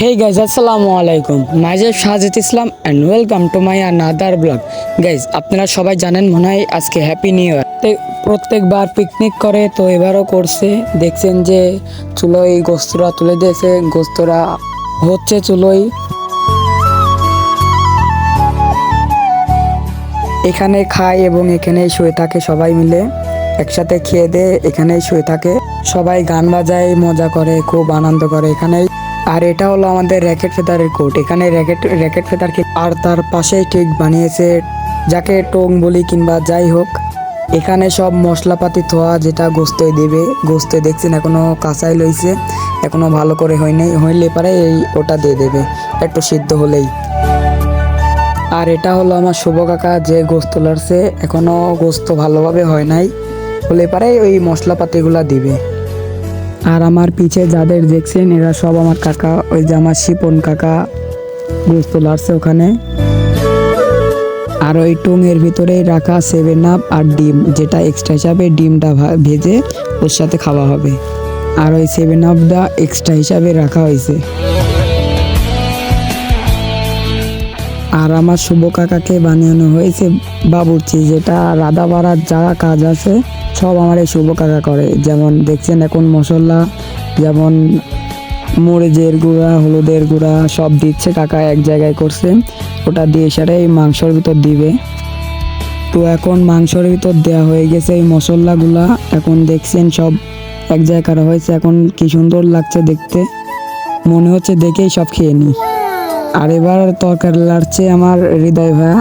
Hey guys, আসসালামু আলাইকুম। মাইজেব Sajid Islam and welcome to my another blog. Guys, আপনারা সবাই জানেন মনে হয় আজকে হ্যাপি নিউ ইয়ার। প্রত্যেকবার পিকনিক করে, তো এবারও করছে। দেখছেন যে চুলোই গোস্তরা তুলে দিয়েছে, গোস্তরা হচ্ছে চুলোই। এখানে খায় এবং এখানেই শুয়ে থাকে সবাই মিলে, একসাথে খেয়ে দিয়ে এখানেই শুয়ে থাকে। সবাই গান বাজায়, মজা করে, খুব আনন্দ করে এখানেই। আর এটা হলো আমাদের র্যাকেট ফেদারের কোট। এখানে র্যাকেট ফেদার আর তার পাশেই ঠিক বানিয়েছে যাকে টোং বলি কিংবা যাই হোক। এখানে সব মশলাপাতি থোয়া, যেটা গোস্তে দেবে। গোস্তে দেখছেন এখনো কাঁচাই লইছে, এখনো ভালো করে হইলে পারে ওটা দিয়ে দেবে একটু সিদ্ধ হলেই। আর এটা হলো আমার শুভ কাকা, যে গোস্ত লড়ছে, এখনো গোস্ত ভালোভাবে হয় নাই, হলে পারে ওই মশলাপাতিগুলা দিবে। আর আমার পিছে যাদের দেখছেন এরা সব আমার কাকা, ওই যে আমার শিপন কাকা গোস্ত লাড়ছে ওখানে। আর ওই টুঙের ভিতরেই রাখা 7 আপ আর ডিম, যেটা এক্সট্রা হিসাবে ডিমটা ভেজে ওর সাথে খাওয়া হবে। আর ওই 7 আপটা এক্সট্রা হিসাবে রাখা হয়েছে। আর আমার শুভ কাকাকে বানানো হয়েছে বাবুর্চি, যেটা রাধা বাড়ার যা কাজ আছে সব আমার এই শুভ কাকা করে। যেমন দেখছেন এখন মশলা, যেমন মরিচের গুঁড়া, হলুদের গুঁড়া সব দিচ্ছে কাকা, এক জায়গায় করছে। ওটা দিয়ে সেটা এই মাংসর ভিতর দিবে। তো এখন মাংসর ভিতর দেওয়া হয়ে গেছে এই মশলাগুলা। এখন দেখছেন সব এক জায়গায় করা হয়েছে। এখন কি সুন্দর লাগছে দেখতে, মনে হচ্ছে দেখেই সব খেয়ে নিই। আর এবার তরকারি লাড়ছে আমার হৃদয় ভাইয়া।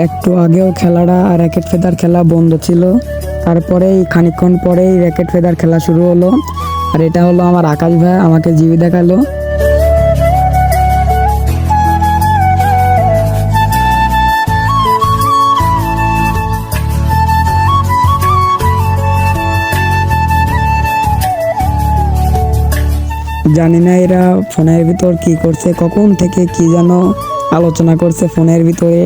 একটু আগেও খেলাটা র্যাকেট ফেদার খেলা বন্ধ ছিল, তারপরেই খানিকক্ষণ পরেই র্যাকেট ফেদার খেলা শুরু হলো। আর এটা হলো আমার আকাশ ভাই, আমাকে জিবি দেখালো। জানি না এরা ফোনের ভিতর কি করছে, কখন থেকে কি যেন আলোচনা করছে ফোনের ভিতরে।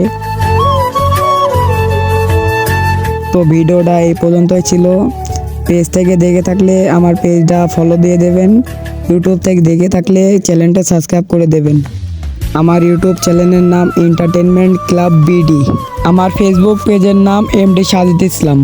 তো ভিডিওটা এই পর্যন্তই ছিল। পেজ থেকে দেখে থাকলে আমার পেজটা ফলো দিয়ে দেবেন, ইউটিউব থেকে দেখে থাকলে চ্যানেলটা সাবস্ক্রাইব করে দেবেন। আমার ইউটিউব চ্যানেলের নাম এন্টারটেনমেন্ট ক্লাব বিডি, আমার ফেসবুক পেজের নাম এমডি সাজিদ ইসলাম।